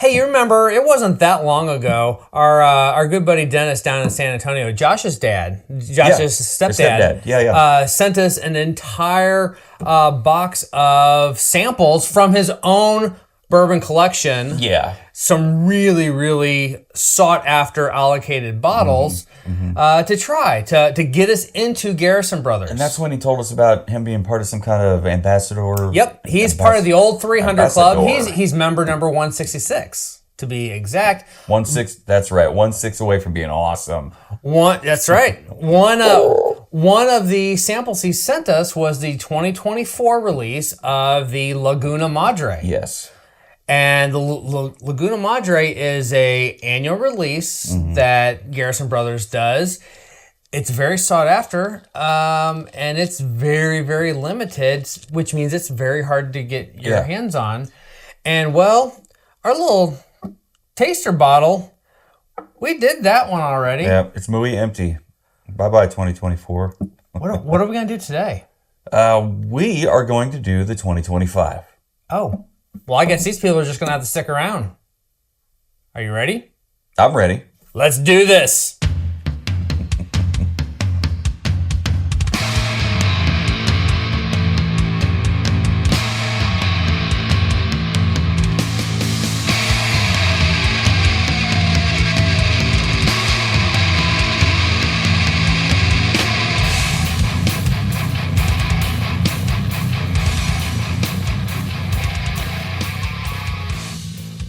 Hey, you remember, it wasn't that long ago, our good buddy Dennis down in San Antonio, Josh's stepdad, sent us an entire box of samples from his own bourbon collection. Yeah. Some really, really sought-after allocated bottles to try, to get us into Garrison Brothers. And that's when he told us about him being part of some kind of ambassador. Yep, he's part of the old 300 Club. He's member number 166, to be exact. 1/6, that's right. 1/6 away from being awesome. That's right. One of the samples he sent us was the 2024 release of the Laguna Madre. Yes. And the Laguna Madre is a annual release that Garrison Brothers does. It's very sought after, and it's very, very limited, which means it's very hard to get your hands on. And well, our little taster bottle, we did that one already. Yeah, it's muy empty. Bye-bye 2024. What are we going to do today? We are going to do the 2025. Oh. Well, I guess these people are just going to have to stick around. Are you ready? I'm ready. Let's do this.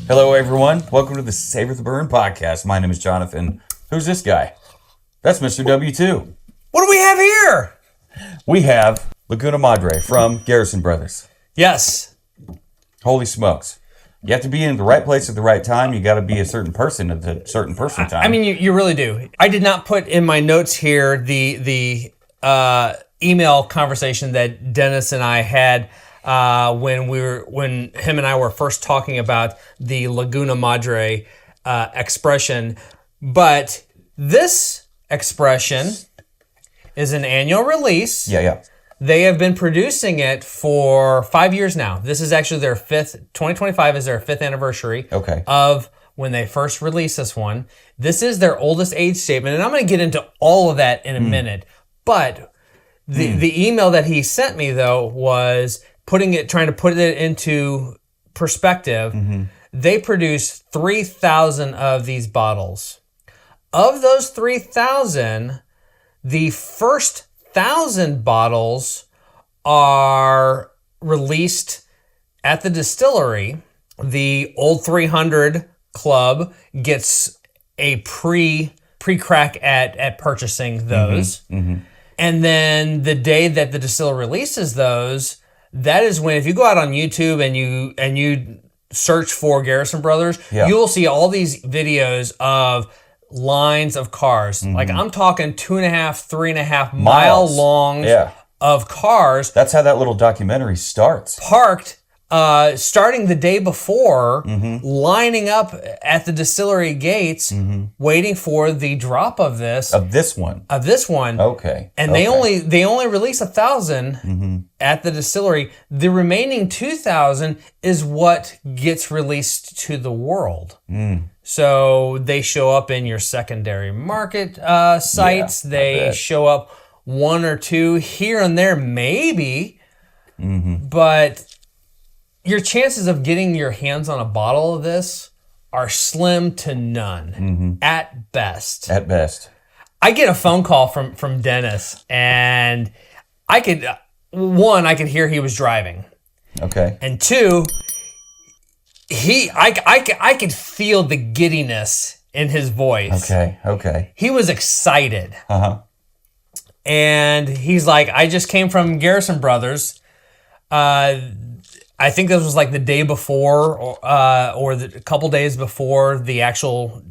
Hello, everyone. Welcome to the Savor the Bourbon podcast. My name is Jonathan. Who's this guy? That's Mr. W2. What do we have here? We have Laguna Madre from Garrison Brothers. Yes. Holy smokes. You have to be in the right place at the right time. You got to be a certain person at the certain person time. I mean, you really do. I did not put in my notes here the email conversation that Dennis and I had when him and I were first talking about the Laguna Madre expression. But this expression is an annual release. Yeah. They have been producing it for 5 years now. This is actually 2025 is their 5th anniversary of when they first released this one. This is their oldest age statement, and I'm going to get into all of that in a minute. But the email that he sent me, though, was trying to put it into perspective. They produced 3,000 of these bottles. Of those 3,000, the first 1,000 bottles are released at the distillery. The old 300 Club gets a pre-crack at purchasing those. And then the day that the distiller releases those, that is when, if you go out on YouTube and you search for Garrison Brothers, you will see all these videos of lines of cars. Like, I'm talking 2.5, 3.5 mile long of cars. That's how that little documentary starts. Parked, starting the day before, lining up at the distillery gates, waiting for the drop of this. Of this one. Okay. And they only release 1,000 at the distillery. The remaining 2,000 is what gets released to the world. So they show up in your secondary market sites. They show up one or two here and there, maybe. But your chances of getting your hands on a bottle of this are slim to none, at best. At best. I get a phone call from Dennis, and I could hear he was driving. Okay. And two, I could feel the giddiness in his voice. Okay. He was excited. And he's like, I just came from Garrison Brothers. I think this was like the day before or a couple days before the actual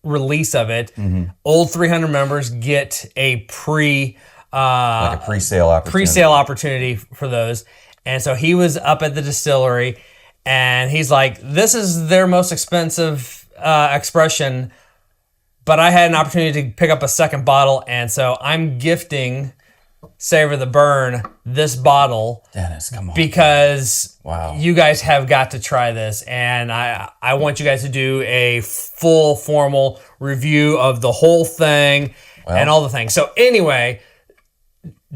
release of it. Old 300 members get a pre-sale opportunity for those. And so he was up at the distillery, and he's like, this is their most expensive expression, but I had an opportunity to pick up a second bottle, and so I'm gifting Savor the Burn this bottle. Dennis, come on. Because wow, you guys have got to try this. And I want you guys to do a full formal review of the whole thing and all the things. So anyway,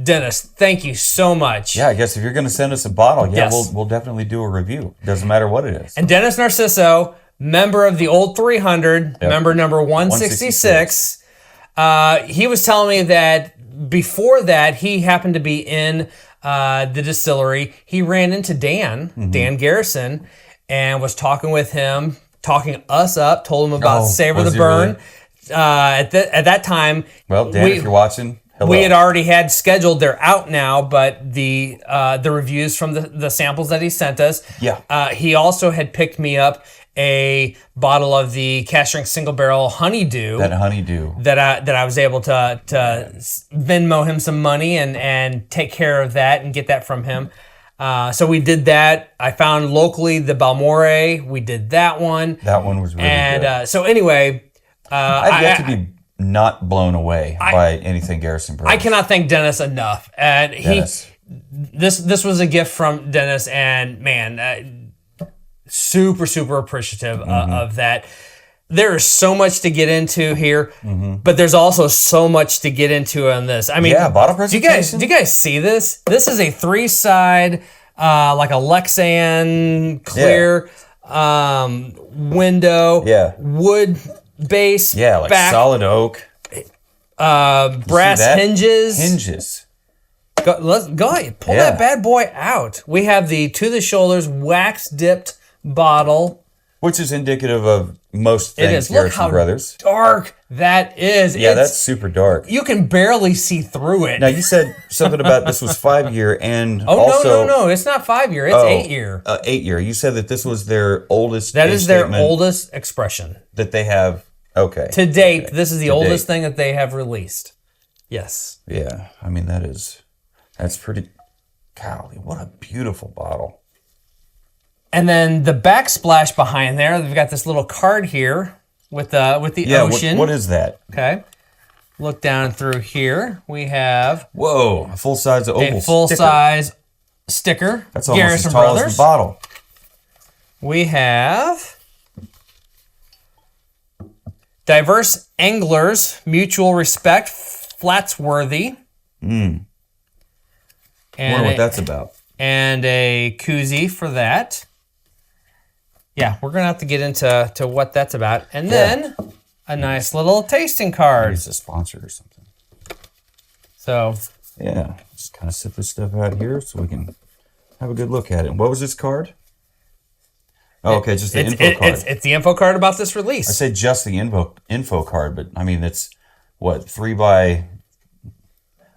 Dennis, thank you so much. Yeah, I guess if you're going to send us a bottle, yes. we'll definitely do a review. Doesn't matter what it is. And Dennis Narciso, member of the Old 300, member number 166. He was telling me that before that, he happened to be in the distillery. He ran into Dan Garrison, and was talking with him, talking us up, told him about Savor the Burn. Really? At that time, well, Dan, if you're watching, hello. We had already had scheduled. They're out now, but the reviews from the samples that he sent us. Yeah. He also had picked me up a bottle of the cask strength single barrel honeydew. That honeydew. That I was able to Venmo him some money and take care of that and get that from him. So we did that. I found locally the Balmore. We did that one. That one was really good. And so anyway, I've yet to be not blown away by anything Garrison Brothers. I cannot thank Dennis enough. And this was a gift from Dennis, and man, super appreciative of that. There is so much to get into here, but there's also so much to get into on this. I mean, bottle presentation. Do you guys see this? This is a 3-side, like a Lexan clear window, wood base, like back, solid oak, brass hinges. Go ahead, pull that bad boy out. We have the to the shoulders wax dipped bottle, which is indicative of most things. It is. Look how Brothers. dark that is. Yeah, that's super dark. You can barely see through it. Now you said something about this was 5-year, and no, it's not 5-year. It's 8-year. 8-year. You said that this was their oldest. That is their oldest expression that they have. Okay. To date, this is the oldest thing that they have released. Yes. Yeah, I mean that's pretty. Golly, what a beautiful bottle. And then the backsplash behind there, they've got this little card here with the ocean. What is that? Okay. Look down through here. We have a full-size oval sticker. That's almost Garrison as tall Brothers. as the bottle. We have Diverse Anglers, Mutual Respect, Flatsworthy. I wonder what that's about. And a koozie for that. Yeah, we're going to have to get into what that's about. And then a nice little tasting card. Maybe it's a sponsor or something. So. Yeah, just kind of set this stuff out here so we can have a good look at it. What was this card? Oh, okay, just the info card. It's the info card about this release. I say just the info card, but I mean, it's what, 3 by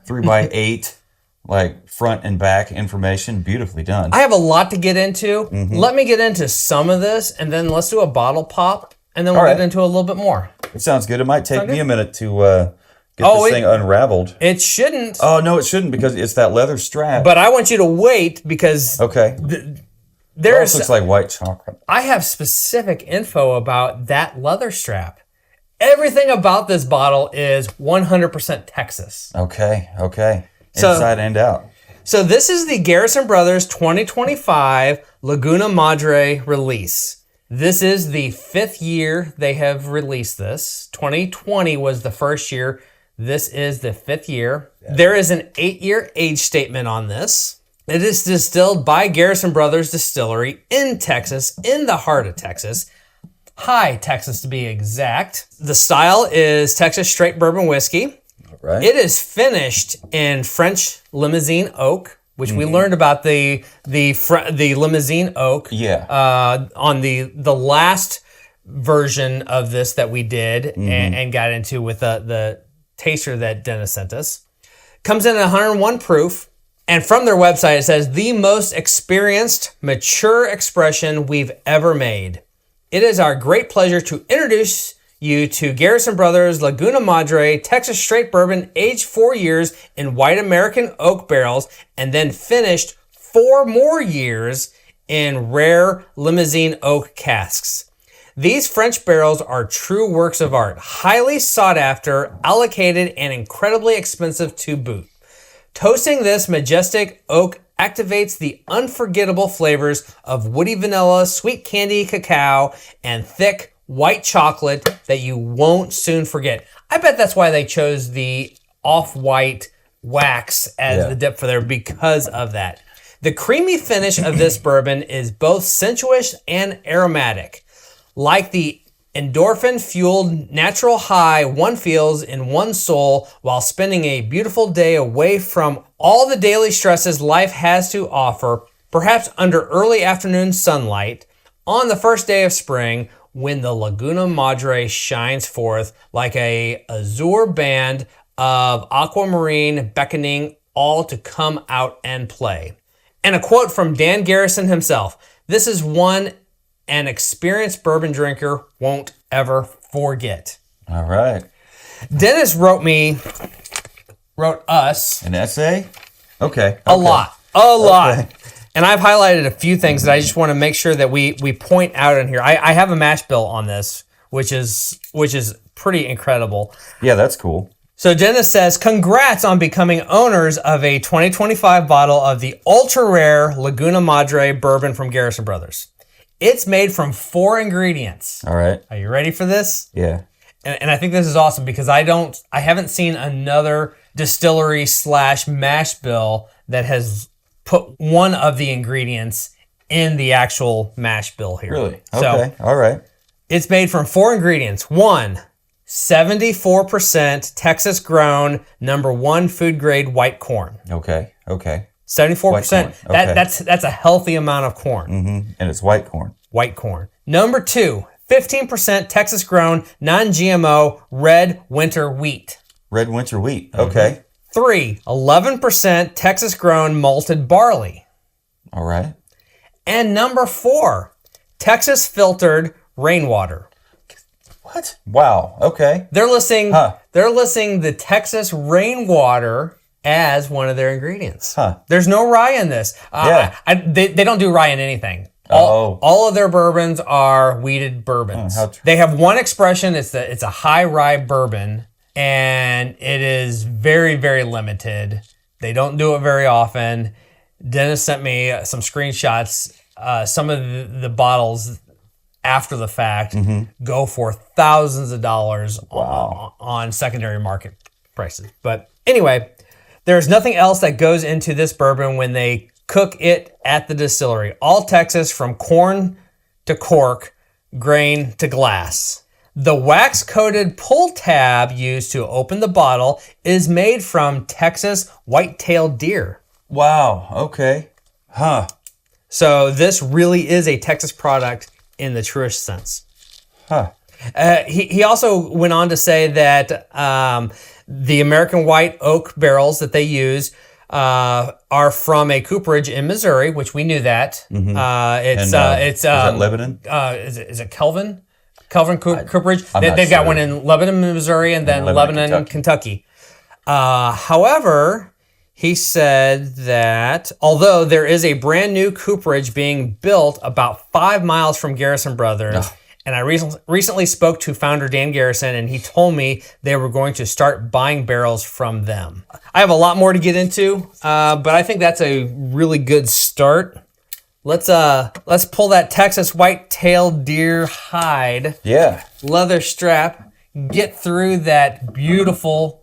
8, like front and back information, beautifully done. I have a lot to get into. Let me get into some of this, and then let's do a bottle pop, and then we'll get into a little bit more. It sounds good. It might take me a minute to get this thing unraveled. It shouldn't. Oh, no, it shouldn't, because it's that leather strap. But I want you to wait, because This looks like white chocolate. I have specific info about that leather strap. Everything about this bottle is 100% Texas. Okay. Inside and out. So this is the Garrison Brothers 2025 Laguna Madre release. This is the 5th year they have released this. 2020 was the first year. This is the 5th year. There is an 8-year age statement on this. It is distilled by Garrison Brothers Distillery in Texas, in the heart of Texas. High Texas, to be exact. The style is Texas straight bourbon whiskey. Right. It is finished in French Limousin Oak, which we learned about the Limousin Oak on the last version of this that we did and got into with the taster that Dennis sent us. Comes in at 101 proof. And from their website, it says, the most experienced, mature expression we've ever made. It is our great pleasure to introduce you to Garrison Brothers Laguna Madre Texas Straight Bourbon, aged 4 years in white American oak barrels, and then finished 4 more years in rare Limousin oak casks. These French barrels are true works of art, highly sought after, allocated, and incredibly expensive to boot. Toasting this majestic oak activates the unforgettable flavors of woody vanilla, sweet candy cacao, and thick white chocolate that you won't soon forget. I bet that's why they chose the off-white wax as the dip for there, because of that. The creamy finish of this bourbon is both sensuous and aromatic. Like the endorphin-fueled natural high one feels in one's soul while spending a beautiful day away from all the daily stresses life has to offer, perhaps under early afternoon sunlight, on the first day of spring, when the Laguna Madre shines forth like a azure band of aquamarine beckoning all to come out and play. And a quote from Dan Garrison himself: "This is one an experienced bourbon drinker won't ever forget." All right. Dennis wrote us an essay. Okay. A lot. And I've highlighted a few things that I just want to make sure that we point out in here. I have a mash bill on this, which is pretty incredible. Yeah, that's cool. So Dennis says, congrats on becoming owners of a 2025 bottle of the ultra-rare Laguna Madre bourbon from Garrison Brothers. It's made from 4 ingredients. All right. Are you ready for this? Yeah. And I think this is awesome because I haven't seen another distillery / mash bill that has put one of the ingredients in the actual mash bill here. Really? Okay. All right. It's made from 4 ingredients. 1, 74% Texas grown #1 food grade white corn. Okay. 74%. White corn. Okay. That's a healthy amount of corn. Mm-hmm. And it's white corn. White corn. 2, 15% Texas grown non-GMO red winter wheat. Red winter wheat. Okay. 3, 11% Texas grown malted barley. All right. And 4, Texas filtered rainwater. What? Wow. Okay. They're listing the Texas rainwater as one of their ingredients. There's no rye in this. They don't do rye in anything. All of their bourbons are wheated bourbons. They have one expression. It's a high rye bourbon, and it is very, very limited. They don't do it very often. Dennis sent me some screenshots. Some of the bottles after the fact go for thousands of dollars on secondary market prices. But anyway, there's nothing else that goes into this bourbon when they cook it at the distillery. All Texas, from corn to cork, grain to glass. The wax-coated pull tab used to open the bottle is made from Texas white-tailed deer. Wow. Okay. So this really is a Texas product in the truest sense. He also went on to say that the American white oak barrels that they use are from a cooperage in Missouri, which we knew that. Is that Lebanon? Is it Kelvin? Kelvin Cooperage. They've got one in Lebanon, Missouri, and then Lebanon, Kentucky. However, he said that although there is a brand new cooperage being built about 5 miles from Garrison Brothers, and I recently spoke to founder Dan Garrison, and he told me they were going to start buying barrels from them. I have a lot more to get into, but I think that's a really good start. Let's pull that Texas white-tailed deer hide leather strap, get through that beautiful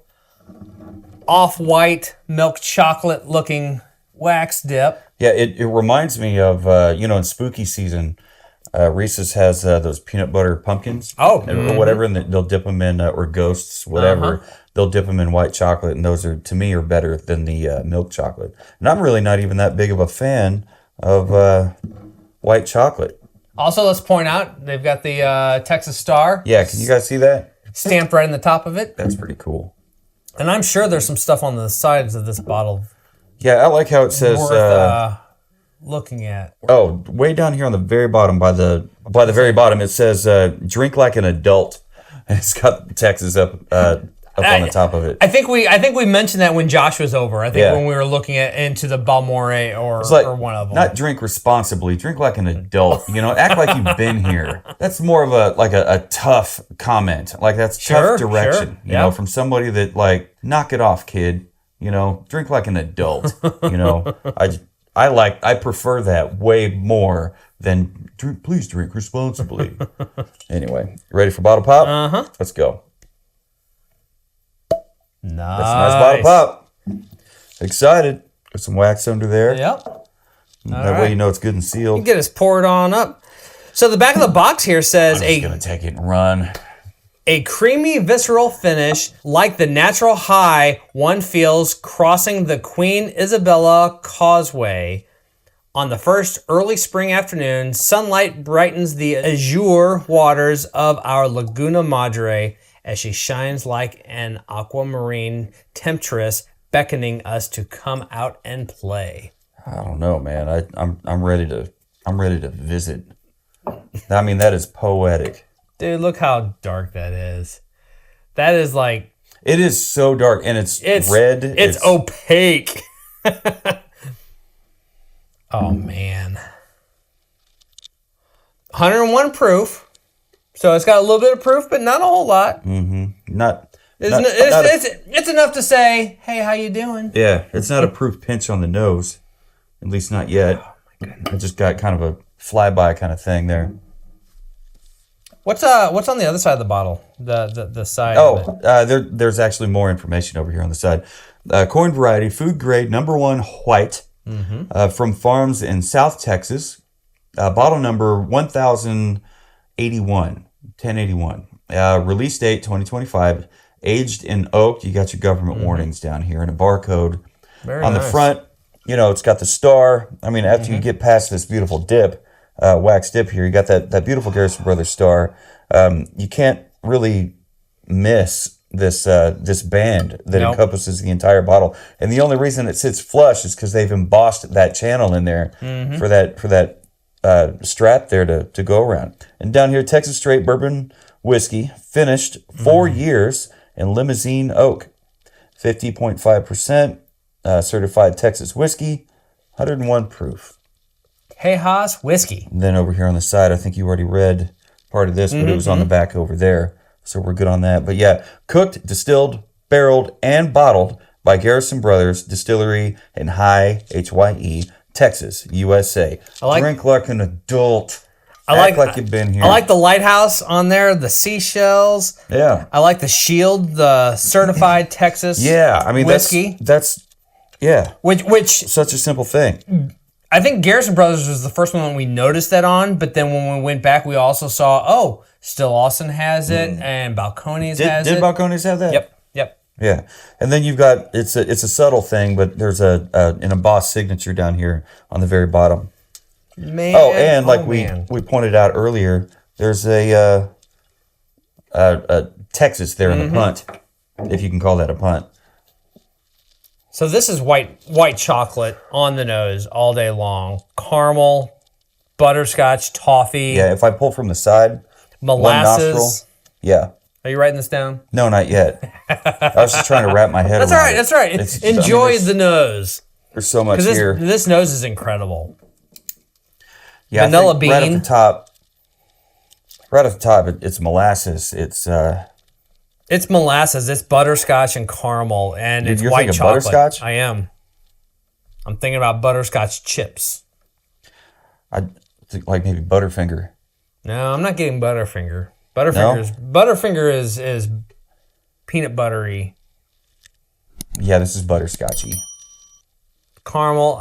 off-white milk chocolate looking wax dip. Yeah, it reminds me of in spooky season, Reese's has those peanut butter pumpkins or whatever, and they'll dip them in or ghosts, whatever. They'll dip them in white chocolate, and those are, to me, are better than the milk chocolate. And I'm really not even that big of a fan of white chocolate. Also, let's point out they've got the Texas Star. Yeah, can you guys see that? Stamped right in the top of it. That's pretty cool. And I'm sure there's some stuff on the sides of this bottle. Yeah, I like how it says looking at. Oh, way down here on the very bottom, by the very bottom, it says "Drink like an adult." And it's got Texas up on the top of it. I think we mentioned that when Josh was over. I think when we were looking into the Balmore or one of them. Not drink responsibly, drink like an adult. Act like you've been here. That's more of a tough comment. Like that's tough direction. From somebody that knock it off, kid. drink like an adult. I prefer that way more than please drink responsibly. Anyway, ready for bottle pop? Uh-huh. Let's go. Nice. That's a nice bottle pop. Excited. Put some wax under there. Yep. That way it's good and sealed. You can get us poured on up. So the back of the box here says I'm just going to take it and run. A creamy, visceral finish like the natural high one feels crossing the Queen Isabella Causeway. On the first early spring afternoon, sunlight brightens the azure waters of our Laguna Madre as she shines like an aquamarine temptress beckoning us to come out and play. I don't know, man. I'm ready to visit. I mean, that is poetic. Dude, look how dark that is. That is like... It is so dark, and it's red. It's opaque. Oh, man. 101 proof. So it's got a little bit of proof, but not a whole lot. Mm-hmm. It's enough to say, hey, how you doing? Yeah, it's not a proof pinch on the nose. At least not yet. Oh, my goodness. I just got kind of a flyby kind of thing there. What's on the other side of the bottle? The side. Oh, there's actually more information over here on the side. Corn variety, food grade, #1 white, from farms in South Texas. Bottle number 1081. Release date 2025. Aged in oak. You got your government warnings down here and a barcode on the front. It's got the star. I mean, after you get past this beautiful dip. Wax dip here. You got that beautiful Garrison Brothers star. You can't really miss this band that encompasses the entire bottle. And the only reason it sits flush is because they've embossed that channel in there for that strap there to go around. And down here, Texas straight bourbon whiskey, finished 4 years in Limousin Oak, 50.5% certified Texas whiskey, 101 proof. Hey Haas whiskey. And then over here on the side, I think you already read part of this, but it was on the back over there. So we're good on that. But yeah, cooked, distilled, barreled, and bottled by Garrison Brothers Distillery in Hye, Hye, Texas, USA. Drink like an adult. Act like you've been here. I like the lighthouse on there, the seashells. Yeah. I like the shield, the certified Texas whiskey. That's Which such a simple thing. I think Garrison Brothers was the first one we noticed that on, but then when we went back, we also saw, Still Austin has it, and Balcones has it. Did Balcones have that? Yep. Yeah, and then you've got it's a subtle thing, but there's an embossed signature down here on the very bottom. Man, we pointed out earlier, there's a Texas there in the punt, if you can call that a punt. So this is white chocolate on the nose all day long. Caramel, butterscotch, toffee. Yeah, if I pull from the side, molasses. One nostril, yeah. Are you writing this down? No, not yet. I was just trying to wrap my head around it. That's right. Enjoy the nose. There's so much here. This nose is incredible. Yeah, vanilla bean. Right at the top, it's molasses. It's molasses. It's butterscotch and caramel, and it's You're white thinking chocolate. Butterscotch? I am. I'm thinking about butterscotch chips. I think like maybe Butterfinger. No, I'm not getting Butterfinger. Butterfinger is peanut buttery. Yeah, this is butterscotchy. Caramel.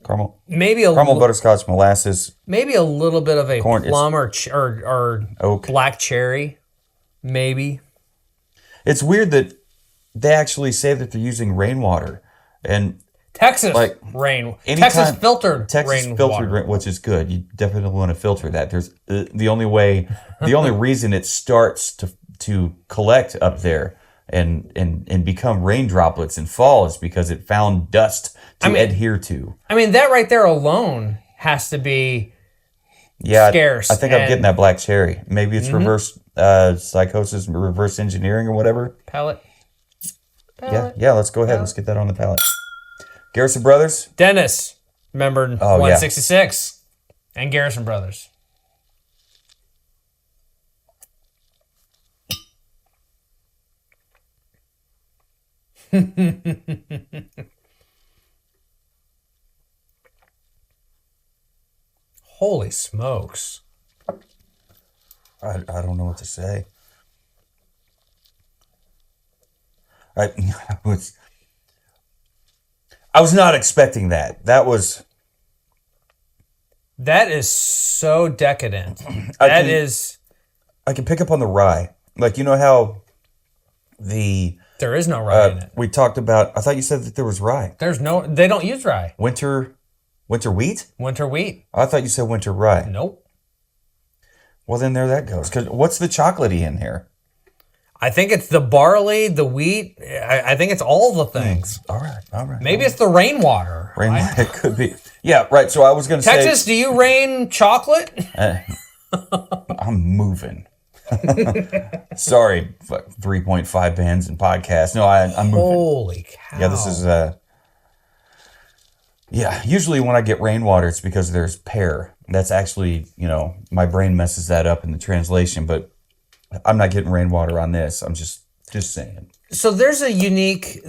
Caramel. Maybe caramel, butterscotch, molasses. Maybe a little bit of a corn, plum or oak. Black cherry. Maybe. It's weird that they actually say that they're using rainwater and Texas filtered rainwater, which is good. You definitely want to filter that. There's the only reason it starts to collect up there and become rain droplets and fall is because it found dust to adhere to. I mean, that right there alone has to be scarce. I think I'm getting that black cherry. Maybe it's reverse psychosis, reverse engineering or whatever. Palate. Yeah, let's go ahead. Let's get that on the palate. Garrison Brothers. Dennis, member 166. And Garrison Brothers. Holy smokes. I don't know what to say. I was not expecting that. That is so decadent. I can pick up on the rye. Like, you know how there is no rye in it. We talked about, I thought you said that there was rye. They don't use rye. Winter wheat? Winter wheat. I thought you said winter rye. Nope. Well, then there that goes. 'Cause what's the chocolatey in here? I think it's the barley, the wheat. I think it's all the things. All right. Maybe it's the rainwater. Rainwater, it could be. Yeah, right. So I was going to say... Texas, do you rain chocolate? I'm moving. Sorry, 3.5 bands and podcasts. No, I'm moving. Holy cow. Yeah, this is... Yeah, usually when I get rainwater, it's because there's pear. That's actually, my brain messes that up in the translation, but I'm not getting rainwater on this. I'm just saying. So there's a unique...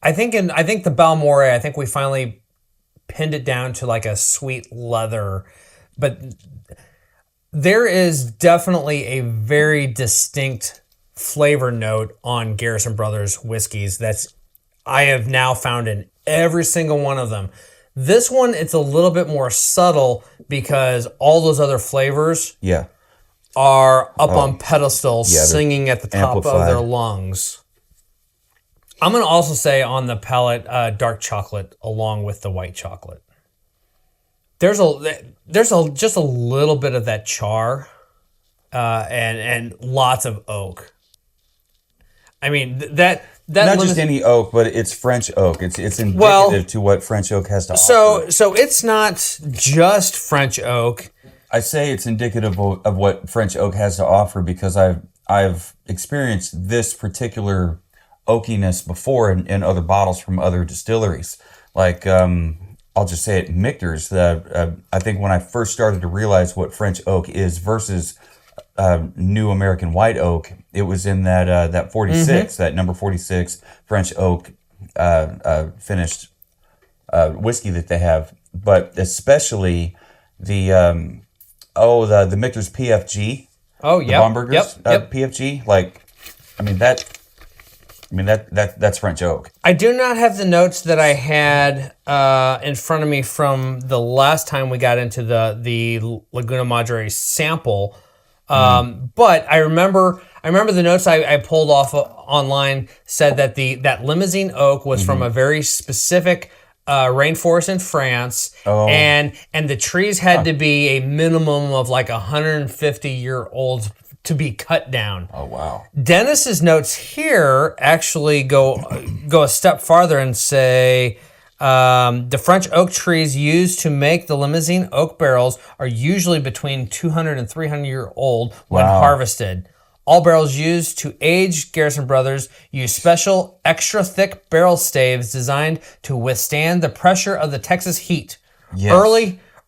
I think the Balmore, I think we finally pinned it down to like a sweet leather, but there is definitely a very distinct flavor note on Garrison Brothers whiskeys I have now found in every single one of them. This one, it's a little bit more subtle because all those other flavors are up on pedestals, singing at the top of their lungs. I'm going to also say on the palate, dark chocolate along with the white chocolate. There's just a little bit of that char, and lots of oak. I mean that not just any oak, but it's French oak. It's indicative to what French oak has to offer. So it's not just French oak. I say it's indicative of what French oak has to offer because I've experienced this particular oakiness before in other bottles from other distilleries. Like I'll just say it, Michter's. I think when I first started to realize what French oak is versus New American White Oak, it was in that 46, that number 46 French oak finished whiskey that they have, but especially the Michter's PFG. Oh yeah, Bomberger's PFG. Like, that's French oak. I do not have the notes that I had in front of me from the last time we got into the Laguna Madre sample. But I remember the notes I pulled off online said that that Limousin oak was from a very specific rainforest in France, and the trees had to be a minimum of like 150-year-olds to be cut down. Oh wow! Dennis's notes here actually go a step farther and say. The French oak trees used to make the Limousin oak barrels are usually between 200 and 300 years old when harvested. All barrels used to age Garrison Brothers use special extra thick barrel staves designed to withstand the pressure of the Texas heat. Yes.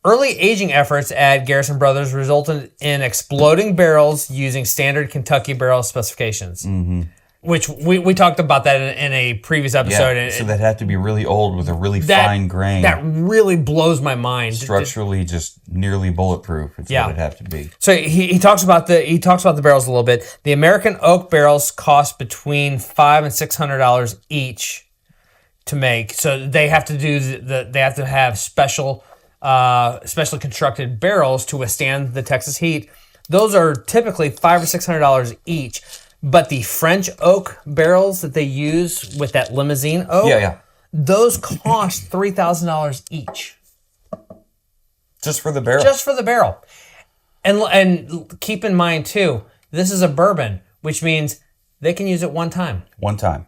Early aging efforts at Garrison Brothers resulted in exploding barrels using standard Kentucky barrel specifications. Mm-hmm. Which we talked about that in a previous episode. Yeah, so that had to be really old with a really fine grain. That really blows my mind. Structurally, just nearly bulletproof. It's what it'd have to be. So he talks about the barrels a little bit. The American oak barrels cost between $500 and $600 each to make. So they have to they have to have specially constructed barrels to withstand the Texas heat. Those are typically $500 or $600 each. But the French oak barrels that they use with that Limousin oak, those cost $3,000 each. Just for the barrel? Just for the barrel. And keep in mind, too, this is a bourbon, which means they can use it one time. One time.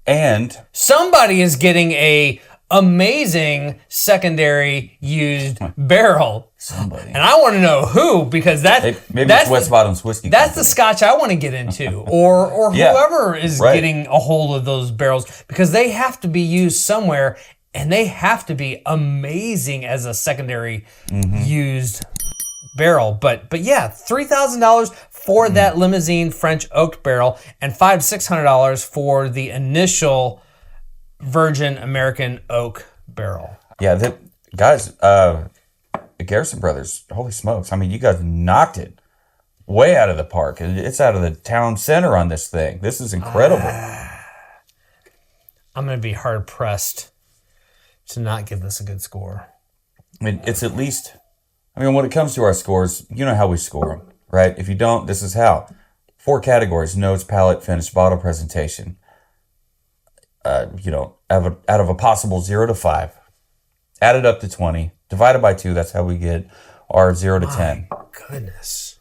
And somebody is getting a amazing secondary used barrel. Somebody. And I want to know who, because that's West Bottoms Whiskey That's the scotch I want to get into, or whoever is getting a hold of those barrels, because they have to be used somewhere, and they have to be amazing as a secondary used barrel. But yeah, $3,000 for that Limousin French Oak barrel, and $500 to $600 for the initial Virgin American Oak barrel. Yeah, guys, Garrison Brothers, holy smokes. I mean, you guys knocked it way out of the park. It's out of the town center on this thing. This is incredible. I'm going to be hard-pressed to not give this a good score. I mean, it's at least... I mean, when it comes to our scores, you know how we score them, right? If you don't, this is how. 4 categories: nose, palate, finish, bottle presentation. Out of a possible 0 to 5, add it up to 20, divided by 2. That's how we get our 0 to 10. Goodness.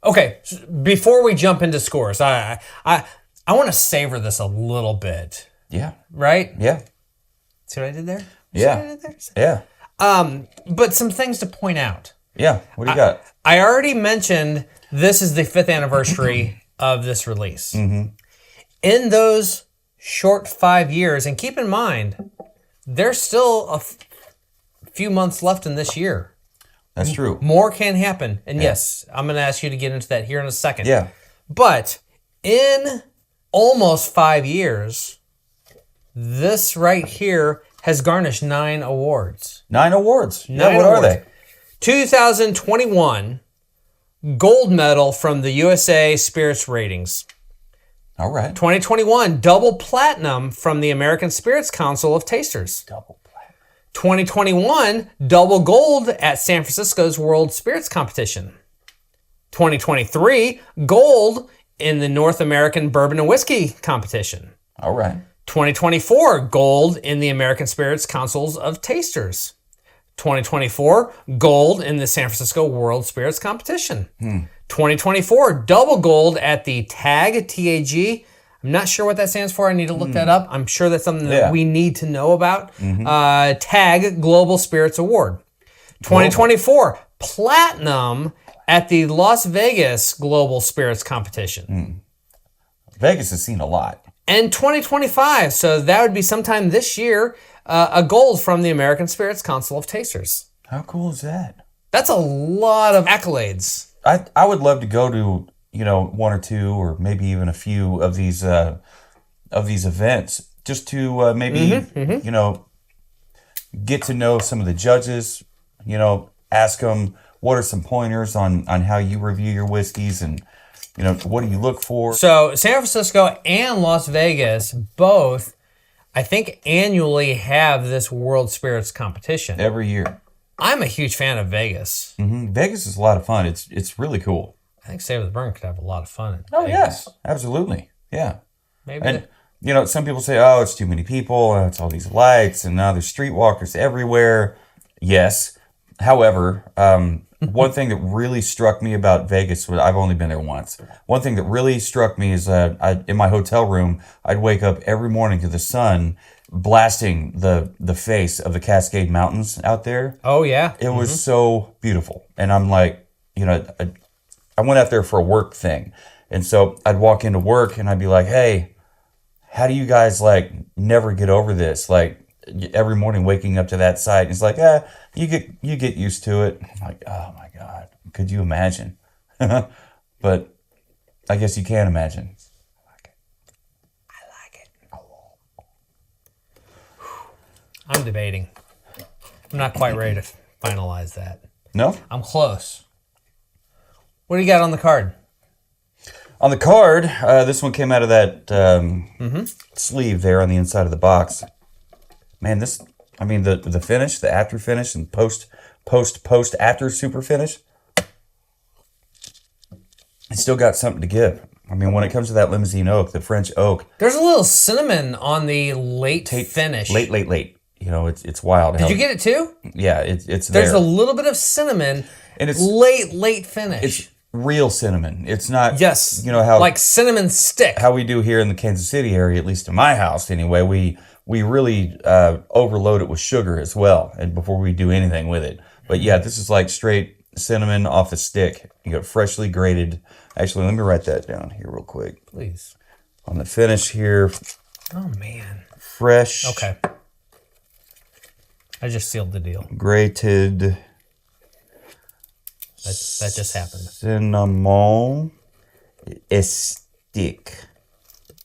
Okay, before we jump into scores, I want to savor this a little bit. Yeah. Right? Yeah. See what I did there? Yeah. Yeah. But some things to point out. Yeah. What do you got? I already mentioned this is the 5th anniversary of this release. Mm-hmm. In those short 5 years, and keep in mind, there's still a few months left in this year. That's true. More can happen. And yes, I'm going to ask you to get into that here in a second. Yeah. But in almost 5 years, this right here has garnished 9 awards. 9 awards? Yeah, what are they? 2021 gold medal from the USA Spirits Ratings. All right. 2021 double platinum from the American Spirits Council of Tasters. Double platinum. 2021 double gold at San Francisco's World Spirits Competition. 2023 gold in the North American Bourbon and Whiskey Competition. All right. 2024 gold in the American Spirits Councils of Tasters. 2024 gold in the San Francisco World Spirits Competition. 2024 double gold at the TAG. I'm not sure what that stands for. I need to look that up. I'm sure that's something that we need to know about. TAG Global Spirits Award. 2024 platinum at the Las Vegas Global Spirits Competition. Vegas has seen a lot. And 2025, so that would be sometime this year, a gold from the American Spirits Council of Tasters. How cool is that? That's a lot of accolades. I would love to go to, 1 or 2 or maybe even a few of these events just to maybe get to know some of the judges, ask them what are some pointers on how you review your whiskeys and what do you look for? So San Francisco and Las Vegas both, I think, annually have this World Spirits competition. Every year. I'm a huge fan of Vegas. Mm-hmm. Vegas is a lot of fun. It's really cool. I think Savor the Burn could have a lot of fun in Vegas. Yes, absolutely. Yeah. Maybe. And, some people say, oh, it's too many people. It's all these lights and now there's streetwalkers everywhere. Yes. However, one thing that really struck me about Vegas was I've only been there once. One thing that really struck me is in my hotel room, I'd wake up every morning to the sun blasting the face of the Cascade Mountains out there. Oh, yeah. It was so beautiful. And I'm like, I went out there for a work thing. And so I'd walk into work and I'd be like, hey, how do you guys never get over this? Every morning waking up to that sight. And it's like, you get used to it. I'm like, oh my God, could you imagine? But I guess you can imagine. I like it. I'm debating. I'm not quite ready to finalize that. No? I'm close. What do you got on the card? On the card, this one came out of that sleeve there on the inside of the box. Man, the finish, the after finish, and post after super finish, it's still got something to give. When it comes to that Limousin oak, the French oak, there's a little cinnamon on the late finish. Late. It's wild. Did you get it too? Yeah, it's there. There's a little bit of cinnamon, and it's late finish. It's real cinnamon. It's not. Yes. How like cinnamon stick. How we do here in the Kansas City area, at least in my house anyway. We really overload it with sugar as well, and before we do anything with it. But yeah, this is like straight cinnamon off the stick. You got freshly grated. Actually, let me write that down here real quick. Please. On the finish here. Oh man. Fresh. Okay. I just sealed the deal. Grated That just happened. Cinnamon stick.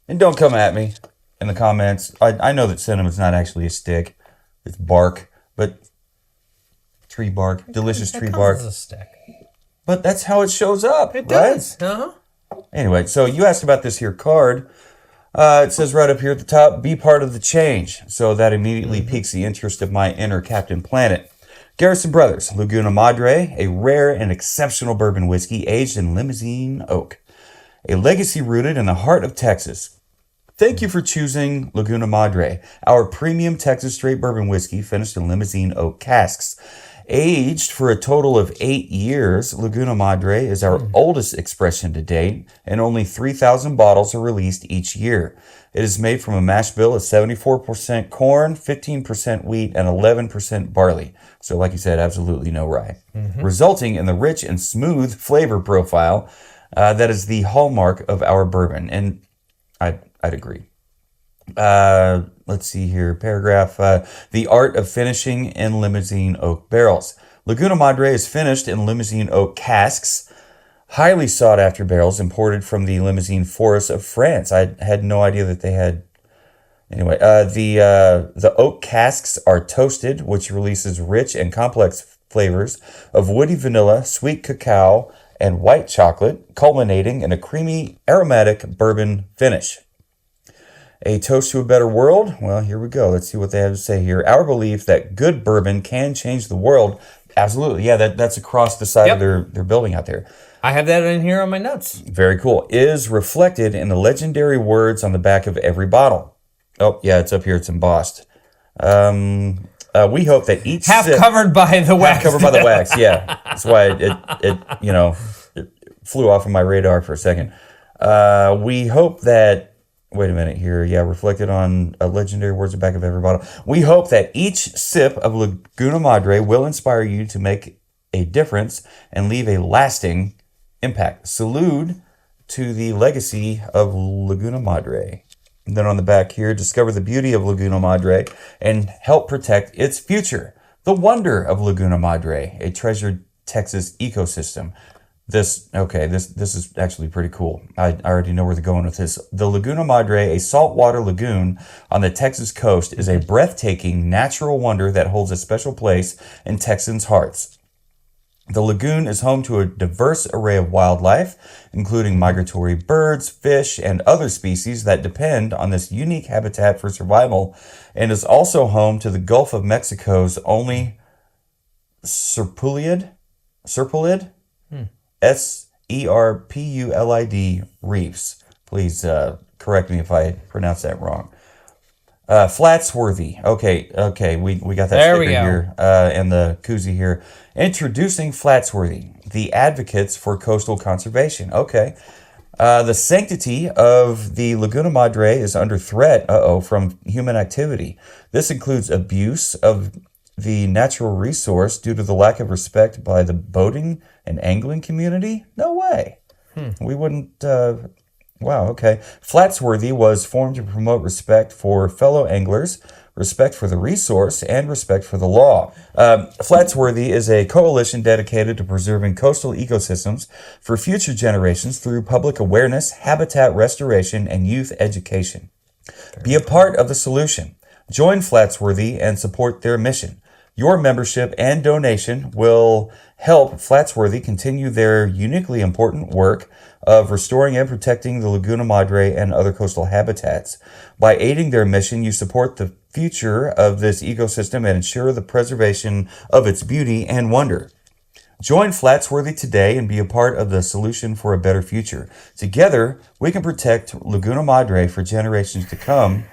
And don't come at me in the comments. I know that cinnamon's not actually a stick. It's bark, but tree bark, delicious tree bark. As a stick. But that's how it shows up, It right? does. Uh-huh. Anyway, so you asked about this here card. It says right up here at the top, be part of the change. So that immediately piques the interest of my inner Captain Planet. Garrison Brothers Laguna Madre, a rare and exceptional bourbon whiskey aged in Limousin Oak. A legacy rooted in the heart of Texas. Thank you for choosing Laguna Madre, our premium Texas straight bourbon whiskey finished in Limousin Oak casks. Aged for a total of 8 years, Laguna Madre is our oldest expression to date, and only 3,000 bottles are released each year. It is made from a mash bill of 74% corn, 15% wheat, and 11% barley. So like you said, absolutely no rye. Resulting in the rich and smooth flavor profile that is the hallmark of our bourbon. And I'd agree. Let's see here. Paragraph. The art of finishing in Limousin Oak barrels. Laguna Madre is finished in Limousin Oak casks. Highly sought after barrels imported from the Limousin forests of France. I had no idea that they had. Anyway, the oak casks are toasted, which releases rich and complex flavors of woody vanilla, sweet cacao, and white chocolate, culminating in a creamy, aromatic bourbon finish. A toast to a better world? Well, here we go. Let's see what they have to say here. Our belief that good bourbon can change the world. Absolutely. Yeah, that's across the side of their building out there. I have that in here on my notes. Very cool. Is reflected in the legendary words on the back of every bottle. Oh, yeah, it's up here. It's embossed. We hope that each sip, covered by the wax. Covered by the wax, yeah. That's why it flew off of my radar for a second. We hope that. Wait a minute here. Yeah, reflected on legendary words at the back of every bottle. We hope that each sip of Laguna Madre will inspire you to make a difference and leave a lasting impact. Salute to the legacy of Laguna Madre. And then on the back here, discover the beauty of Laguna Madre and help protect its future. The wonder of Laguna Madre, a treasured Texas ecosystem. This is actually pretty cool. I already know where they're going with this. The Laguna Madre, a saltwater lagoon on the Texas coast, is a breathtaking natural wonder that holds a special place in Texans' hearts. The lagoon is home to a diverse array of wildlife, including migratory birds, fish, and other species that depend on this unique habitat for survival, and is also home to the Gulf of Mexico's only serpulid? Serpulid reefs. Please correct me if I pronounce that wrong. Flatsworthy. Okay, we got that sticker here and the koozie here. Introducing Flatsworthy, the advocates for coastal conservation. Okay. The sanctity of the Laguna Madre is under threat, from human activity. This includes abuse of the natural resource due to the lack of respect by the boating and angling community? No way. We wouldn't. Wow, okay. Flatsworthy was formed to promote respect for fellow anglers, respect for the resource, and respect for the law. Flatsworthy is a coalition dedicated to preserving coastal ecosystems for future generations through public awareness, habitat restoration, and youth education. Be a part of the solution. Join Flatsworthy and support their mission. Your membership and donation will help Flatsworthy continue their uniquely important work of restoring and protecting the Laguna Madre and other coastal habitats. By aiding their mission, you support the future of this ecosystem and ensure the preservation of its beauty and wonder. Join Flatsworthy today and be a part of the solution for a better future. Together, we can protect Laguna Madre for generations to come.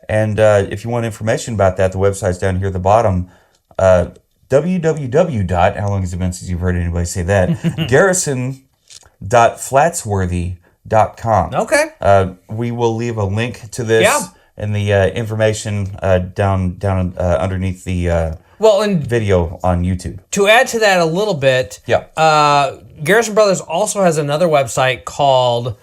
And if you want information about that, the website's down here at the bottom. www. How long has it been since you've heard anybody say that? Garrison.flatsworthy.com. Okay. We will leave a link to this and the information down underneath the video on YouTube. To add to that a little bit, Garrison Brothers also has another website called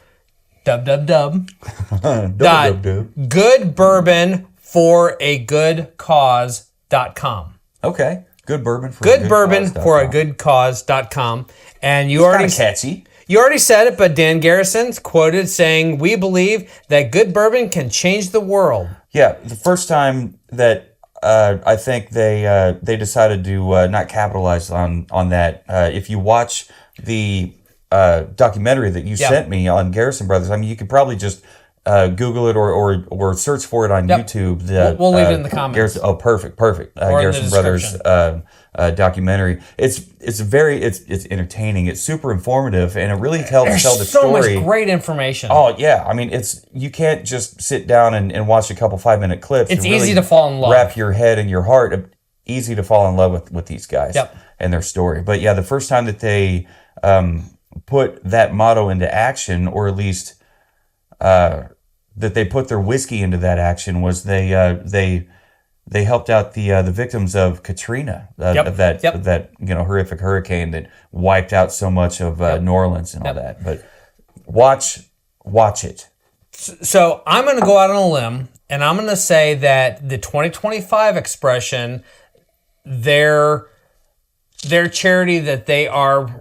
goodbourbonforagoodcause.com. Okay. Good Bourbon for a good cause.com. And you already catchy. You already said it, but Dan Garrison's quoted saying, "We believe that good bourbon can change the world." Yeah, the first time that I think they decided to not capitalize on that. If you watch the documentary that you sent me on Garrison Brothers, I mean, you could probably just Google it or search for it on YouTube. We'll leave it in the comments. Perfect. Garrison Brothers documentary. It's entertaining. It's super informative, and it really helps tell the story. There's so much great information. Oh yeah, I mean, you can't just sit down and watch a couple 5-minute clips. It's easy to fall in love. Wrap your head and your heart. Easy to fall in love with these guys and their story. But yeah, the first time that they put that motto into action, or at least that they put their whiskey into that action, was they helped out the victims of Katrina, of that horrific hurricane that wiped out so much of New Orleans and all that. But watch it. So I'm going to go out on a limb, and I'm going to say that the 2025 expression, their charity that they are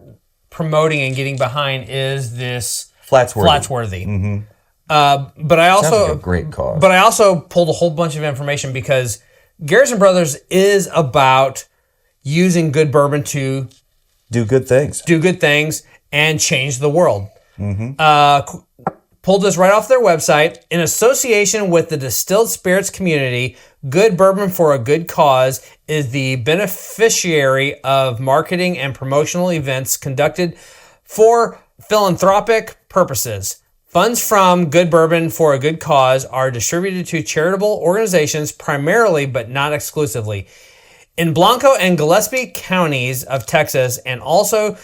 promoting and getting behind is this Flatsworthy. Mm-hmm. But I also sounds like a great cause. But I also pulled a whole bunch of information because Garrison Brothers is about using good bourbon to do good things, and change the world. Mm-hmm. Pulled this right off their website. In association with the distilled spirits community, Good Bourbon for a Good Cause is the beneficiary of marketing and promotional events conducted for philanthropic purposes. Funds from Good Bourbon for a Good Cause are distributed to charitable organizations primarily, but not exclusively, in Blanco and Gillespie counties of Texas, and also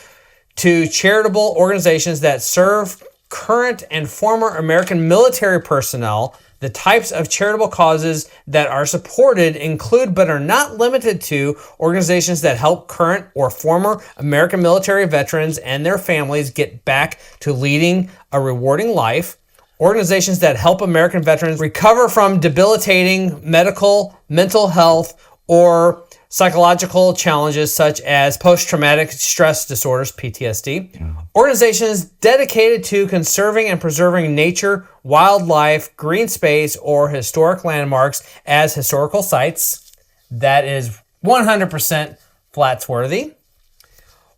to charitable organizations that serve current and former American military personnel. The types of charitable causes that are supported include, but are not limited to, organizations that help current or former American military veterans and their families get back to leading a rewarding life, organizations that help American veterans recover from debilitating medical, mental health, or psychological challenges such as post-traumatic stress disorders, PTSD. Organizations dedicated to conserving and preserving nature, wildlife, green space, or historic landmarks as historical sites. That is 100% Flatsworthy.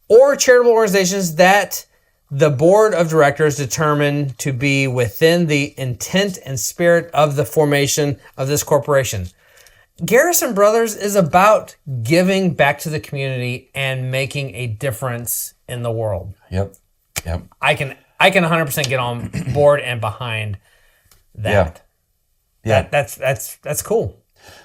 Or charitable organizations that the board of directors determined to be within the intent and spirit of the formation of this corporation. Garrison Brothers is about giving back to the community and making a difference in the world. Yep. I can 100% get on board and behind that. Yeah. That's cool.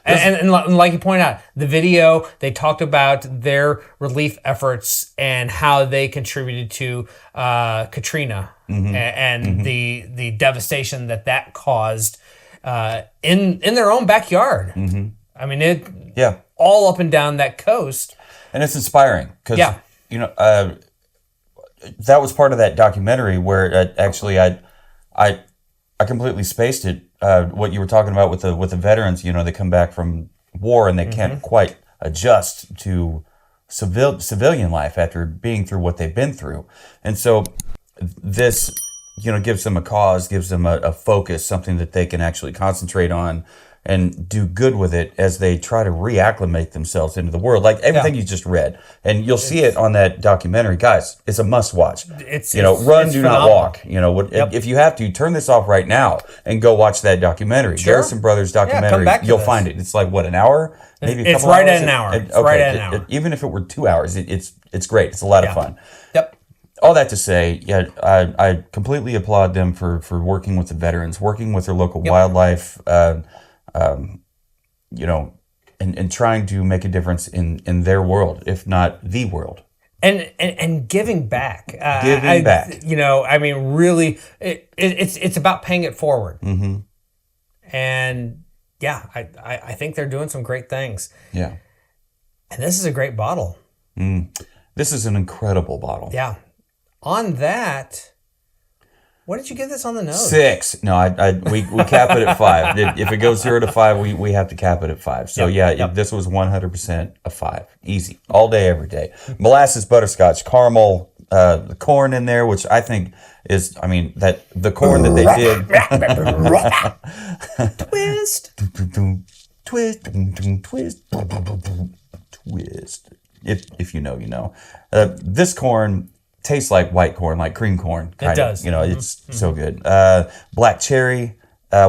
And like you pointed out, the video, they talked about their relief efforts and how they contributed to Katrina and the devastation that caused in their own backyard. Mm-hmm. I mean, all up and down that coast. And it's inspiring because, that was part of that documentary where actually I completely spaced it. What you were talking about with the veterans, they come back from war and they can't quite adjust to civilian life after being through what they've been through. And so this, gives them a cause, gives them a focus, something that they can actually concentrate on and do good with it as they try to reacclimate themselves into the world, like everything you just read. And you'll see it on that documentary. Guys, it's a must watch. Run, do not walk. If you have to, turn this off right now and go watch that documentary. Sure. Garrison Brothers documentary. You'll find it. It's like, an hour? Maybe a couple hours? At an hour. It's right at an hour. Even if it were 2 hours, it's great. It's a lot of fun. Yep. All that to say, I completely applaud them for working with the veterans, working with their local wildlife, and trying to make a difference in their world, if not the world. And giving back. Back. Really, it's about paying it forward. Mm-hmm. And I think they're doing some great things. Yeah. And this is a great bottle. This is an incredible bottle. Yeah. On that, What did you give this on the nose? 6. No, we cap it at 5. If it goes 0 to 5, we have to cap it at 5. So this was 100% a 5. Easy. All day, every day. Molasses, butterscotch, caramel, the corn in there, which I think is, the corn that they did. Twist. Twist. If you know, you know. This corn tastes like white corn, like cream corn. It does. It's so good. Black cherry,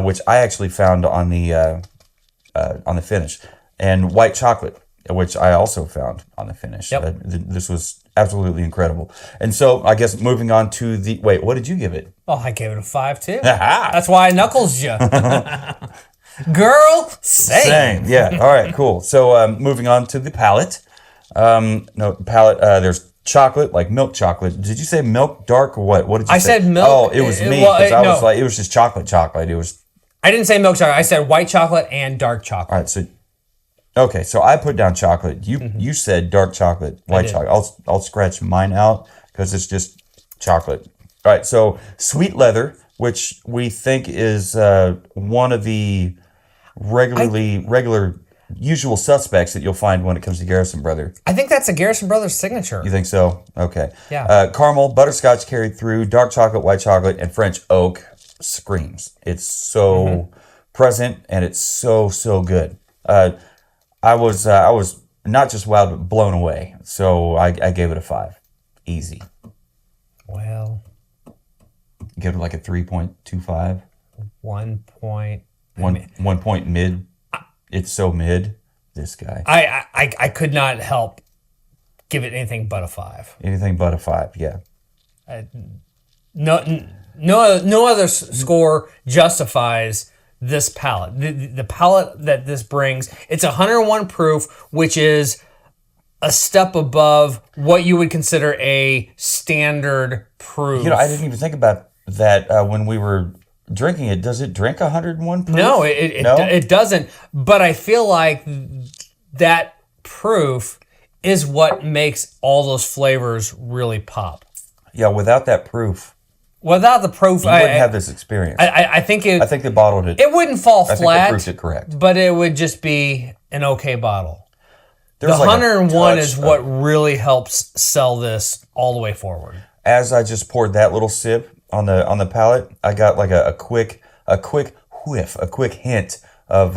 which I actually found on the finish, and white chocolate, which I also found on the finish. Yep. This was absolutely incredible. And so I guess moving on to the what did you give it? Oh, I gave it a 5 too. That's why I knuckles you. Girl, same. Yeah. All right. Cool. So moving on to the palate. There's chocolate, like milk chocolate. Did you say milk dark or what? What did you say? I said milk. Oh, it was me. Because I was like, it was just chocolate. It was. I didn't say milk chocolate. I said white chocolate and dark chocolate. All right. So I put down chocolate. You said dark chocolate, white chocolate. I'll scratch mine out because it's just chocolate. All right. So sweet leather, which we think is one of the regular usual suspects that you'll find when it comes to Garrison Brothers. I think that's a Garrison Brothers signature. You think so? Okay. Yeah. Caramel, butterscotch carried through, dark chocolate, white chocolate, and French oak screams. It's so present and it's so good. I was not just wowed but blown away. So I gave it a 5. Easy. Well, give it like a 3.25. 1 point. 1 point mid. It's so mid, this guy. I could not help give it anything but a 5. Anything but a 5, yeah. No other score justifies this palate. The palate that this brings, it's 101 proof, which is a step above what you would consider a standard proof. I didn't even think about that when we were drinking it. Does it drink 101 proof? No, it doesn't. But I feel like that proof is what makes all those flavors really pop. Yeah, without that proof. Without the proof, you wouldn't have this experience. I think they bottled it. It wouldn't fall flat. I think they proofed it correct. But it would just be an okay bottle. There's the 101 is what really helps sell this all the way forward. As I just poured that little sip on the palate, I got like a quick whiff, a quick hint of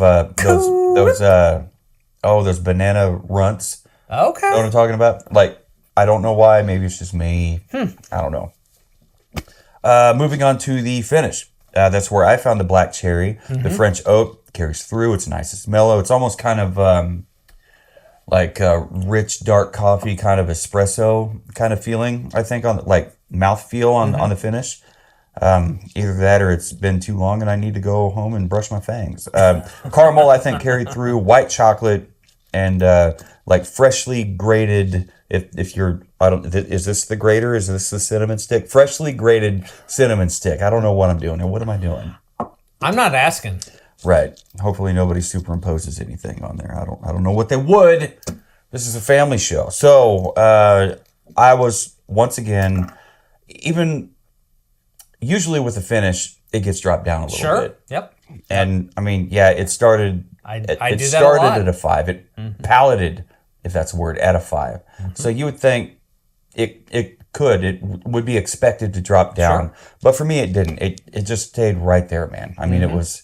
those banana runts. Okay. You know what I'm talking about? Like, I don't know why. Maybe it's just me. I don't know. Moving on to the finish. That's where I found the black cherry. The French oak carries through. It's nice. It's mellow. It's almost kind of like rich dark coffee, kind of espresso kind of feeling. I think on like mouthfeel on the finish. Either that or it's been too long and I need to go home and brush my fangs. Caramel, I think, carried through. White chocolate and like freshly grated. If you're, is this the grater? Is this the cinnamon stick? Freshly grated cinnamon stick. I don't know what I'm doing here. What am I doing? I'm not asking. Right. Hopefully nobody superimposes anything on there. I don't know what they would. This is a family show. So I was, once again, even usually with the finish, it gets dropped down a little bit. Yep. And I mean, yeah, it started. It do started that a lot. At a 5. It palated, if that's a word, at a 5. So you would think it would be expected to drop down, but for me it didn't. It just stayed right there, man. I mean, it was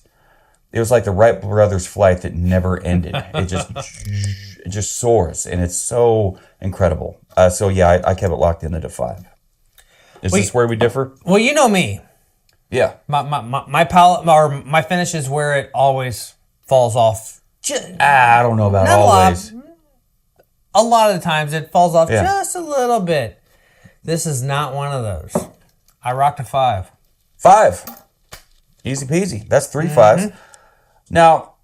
like the Wright brothers flight that never ended. It just soars, and it's so incredible. So yeah, I kept it locked in at a 5. Is this where we differ? Well, you know me. Yeah. My palate or my finish is where it always falls off. I don't know about always. A lot of the times it falls off just a little bit. This is not one of those. I rocked a 5. 5. Easy peasy. That's 3 5s. Now,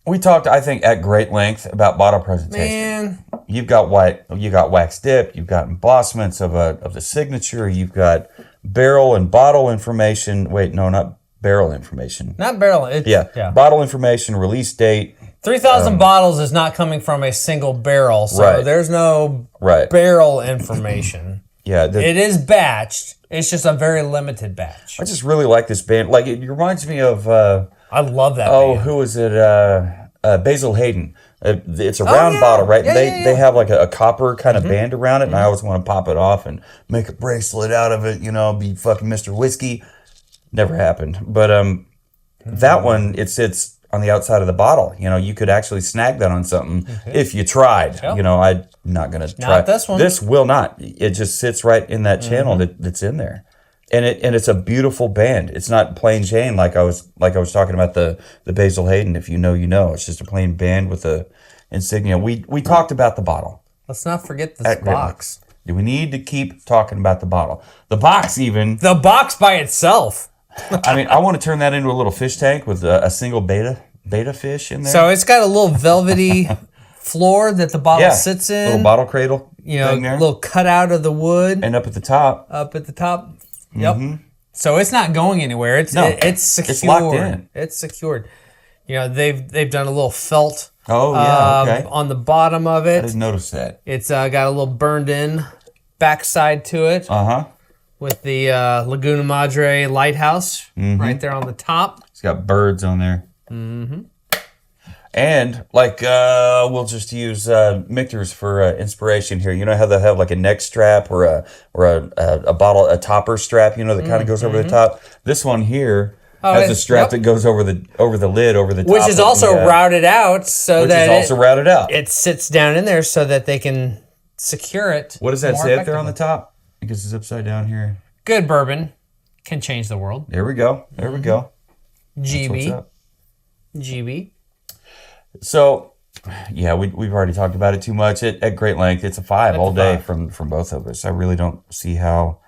we talked, I think, at great length about bottle presentation. Man. You've got wax dip, you've got embossments of the signature, you've got barrel and bottle information. Wait, no, not barrel information. Not barrel. Bottle information, release date. 3,000 bottles is not coming from a single barrel, so there's no barrel information. Yeah. It is batched. It's just a very limited batch. I just really like this band. Like, it reminds me of... I love that band. Who is it? Basil Hayden. It's a round bottle, right? Yeah, They have like a copper kind of band around it, and I always want to pop it off and make a bracelet out of it, be fucking Mr. Whiskey. Never happened. But that one, it sits on the outside of the bottle. You could actually snag that on something if you tried. Yep. I'm not going to try. Not this one. This will not. It just sits right in that channel that's in there. And it's a beautiful band. It's not plain Jane like I was talking about the Basil Hayden. If you know, you know. It's just a plain band with a insignia. We talked about the bottle. Let's not forget this box. We need to keep talking about the bottle. The box even. The box by itself. I want to turn that into a little fish tank with a single beta fish in there. So it's got a little velvety floor that the bottle sits in. Little bottle cradle. A little cutout of the wood. And up at the top. Yep. Mm-hmm. So it's not going anywhere. It's secured. It's locked in. It's secured. They've done a little felt. On the bottom of it. I didn't notice that. It's got a little burned in backside to it. With the Laguna Madre lighthouse right there on the top. It's got birds on there. Mm-hmm. And we'll just use Michter's for inspiration here. You know how they have like a neck strap or a bottle, a topper strap, that kind of goes over the top. This one here has a strap that goes over the lid, over the top, which is also routed out, so that it sits down in there so that they can secure it. What does that say up there on the top? Because it's upside down here. Good bourbon can change the world. There we go. GB. So, yeah, we've already talked about it too much at great length. It's a 5 all day from both of us. I really don't see how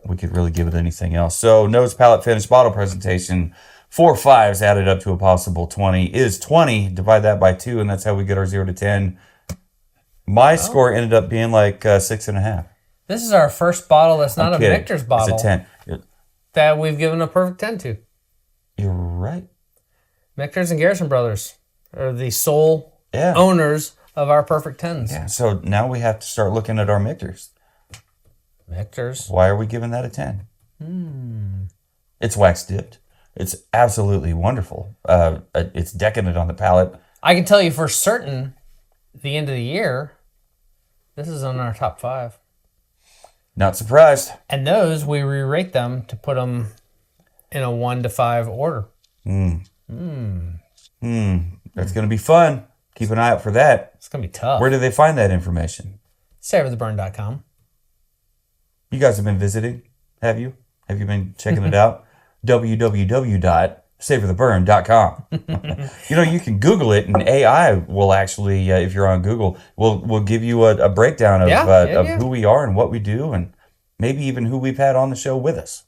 we could really give it anything else. So, nose, palate, finish, bottle presentation. 4 5s added up to a possible 20 is 20. Divide that by 2, and that's how we get our 0 to 10. My score ended up being like 6.5. This is our first bottle that's not a Michter's bottle. It's a 10. That we've given a perfect 10 to. You're right. Michter's and Garrison Brothers are the sole owners of our perfect 10s. Yeah, so now we have to start looking at our Michter's. Why are we giving that a 10? It's wax dipped. It's absolutely wonderful. It's decadent on the palate. I can tell you for certain, at the end of the year, this is on our top 5. Not surprised. And those, we re-rate them to put them in a 1 to 5 order. That's going to be fun. Keep an eye out for that. It's going to be tough. Where do they find that information? SavorTheBurn.com. You guys have been visiting, have you? Have you been checking it out? www.savortheburn.com. You can Google it, and AI will actually, if you're on Google, will give you a breakdown of who we are and what we do, and maybe even who we've had on the show with us.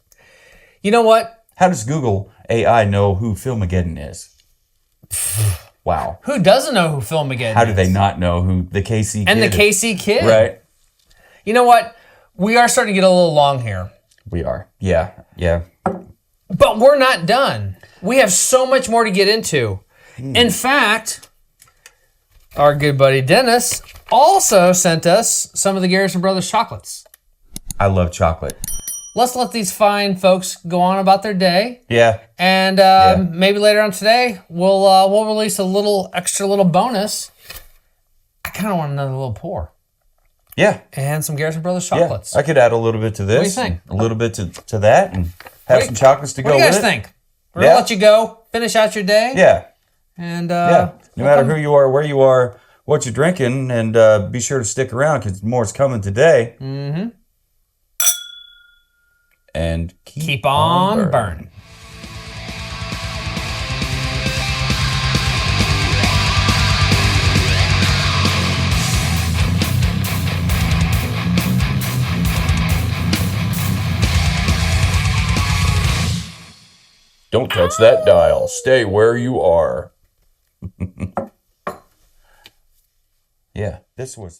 You know what? How does Google AI know who Philmageddon is? Wow. Who doesn't know who Philmageddon is? How do they not know who the KC Kid and the is? KC Kid? Right. You know what? We are starting to get a little long here. We are. Yeah. But we're not done. We have so much more to get into. In fact, our good buddy Dennis also sent us some of the Garrison Brothers chocolates. I love chocolate. Let's let these fine folks go on about their day. Yeah. And maybe later on today, we'll release a little extra little bonus. I kind of want another little pour. Yeah. And some Garrison Brothers chocolates. Yeah, I could add a little bit to this. What do you think? A little bit to that, and have some chocolates to go with it. What do you guys think? We're going to let you go, finish out your day. Yeah. And no matter who you are, where you are, what you're drinking, and be sure to stick around because more's coming today. Mm-hmm. And keep on burning. Don't touch that dial. Stay where you are. Yeah, this was...